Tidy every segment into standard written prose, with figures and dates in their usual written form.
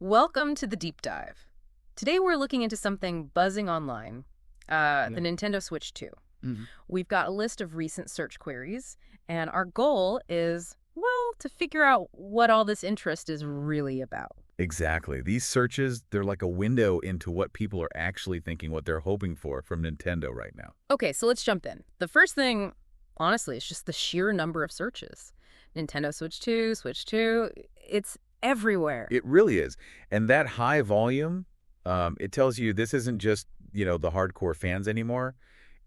Welcome to the deep dive. Today we're looking into something buzzing online, the Nintendo Switch 2. We've got a list of recent search queries, and our goal is, well, to figure out what all this interest is really about. Exactly. These searches, they're like a window into what people are actually thinking, what they're hoping for from Nintendo right now. Okay, so let's jump in. The first thing, honestly, is just the sheer number of searches. Nintendo Switch 2, Switch 2, it's everywhere. It really is. And that high volume, it tells you this isn't just, the hardcore fans anymore.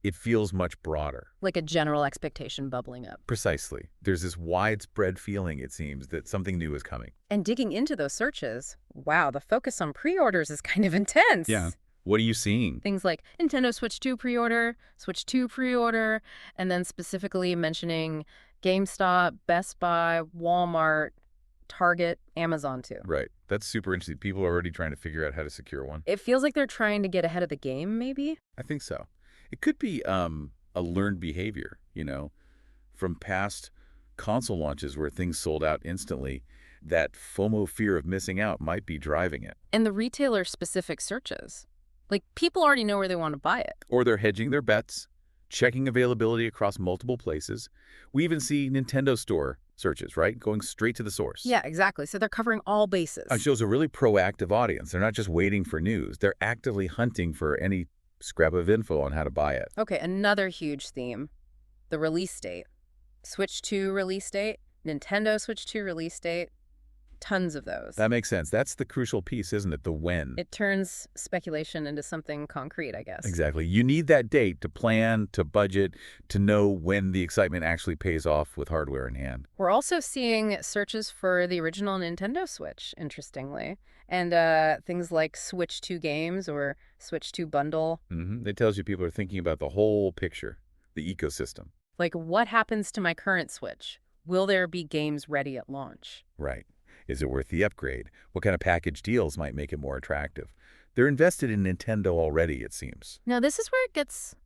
It feels much broader. Like a general expectation bubbling up. Precisely. There's this widespread feeling, it seems, that something new is coming. And digging into those searches, wow, the focus on pre-orders is kind of intense. Yeah. What are you seeing? Things like Nintendo Switch 2 pre-order, Switch 2 pre-order, and then specifically mentioning GameStop, Best Buy, Walmart, Target, Amazon too. Right. That's super interesting. People are already trying to figure out how to secure one. It feels like they're trying to get ahead of the game, maybe? I think so. It could be a learned behavior, from past console launches where things sold out instantly. That FOMO, fear of missing out, might be driving it. And the retailer-specific searches. Like, people already know where they want to buy it. Or they're hedging their bets, checking availability across multiple places. We even see Nintendo Store searches, right? Going straight to the source. Yeah, exactly. So they're covering all bases. It shows a really proactive audience. They're not just waiting for news. They're actively hunting for any scrap of info on how to buy it. Okay, another huge theme, the release date. Switch 2 release date, Nintendo Switch 2 release date, tons of those. That makes sense. That's the crucial piece, isn't it? The when. It turns speculation into something concrete, I guess. Exactly. You need that date to plan, to budget, to know when the excitement actually pays off with hardware in hand. We're also seeing searches for the original Nintendo Switch, interestingly, and things like Switch 2 games or Switch 2 bundle. It tells you people are thinking about the whole picture, the ecosystem. Like, what happens to my current Switch? Will there be games ready at launch? Right. Is it worth the upgrade? What kind of package deals might make it more attractive? They're invested in Nintendo already, it seems. Now, this is where it gets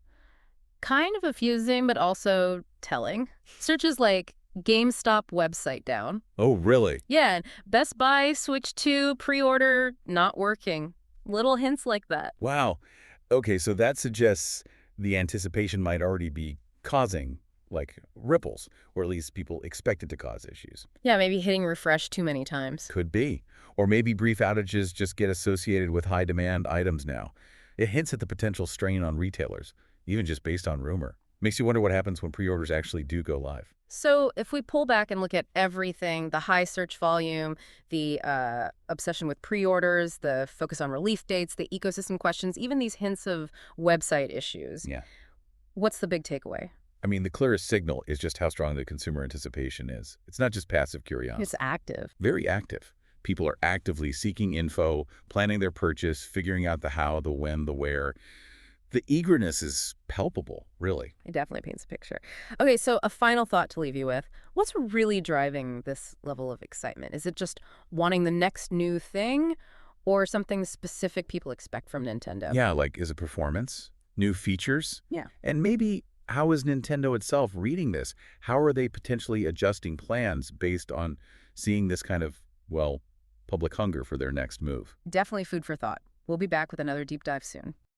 kind of confusing, but also telling. Searches like GameStop website down. Oh, really? Yeah, and Best Buy Switch 2 pre-order not working. Little hints like that. Wow. Okay, so that suggests the anticipation might already be causing ripples, or at least people expect it to cause issues. Yeah, maybe hitting refresh too many times. Could be. Or maybe brief outages just get associated with high-demand items now. It hints at the potential strain on retailers, even just based on rumor. Makes you wonder what happens when pre-orders actually do go live. So if we pull back and look at everything, the high search volume, the obsession with pre-orders, the focus on release dates, the ecosystem questions, even these hints of website issues. Yeah. What's the big takeaway? I mean, the clearest signal is just how strong the consumer anticipation is. It's not just passive curiosity. It's active. Very active. People are actively seeking info, planning their purchase, figuring out the how, the when, the where. The eagerness is palpable, really. It definitely paints a picture. Okay, so a final thought to leave you with. What's really driving this level of excitement? Is it just wanting the next new thing or something specific people expect from Nintendo? Yeah, is it performance? New features? Yeah. And maybe how is Nintendo itself reading this? How are they potentially adjusting plans based on seeing this kind of, public hunger for their next move? Definitely food for thought. We'll be back with another deep dive soon.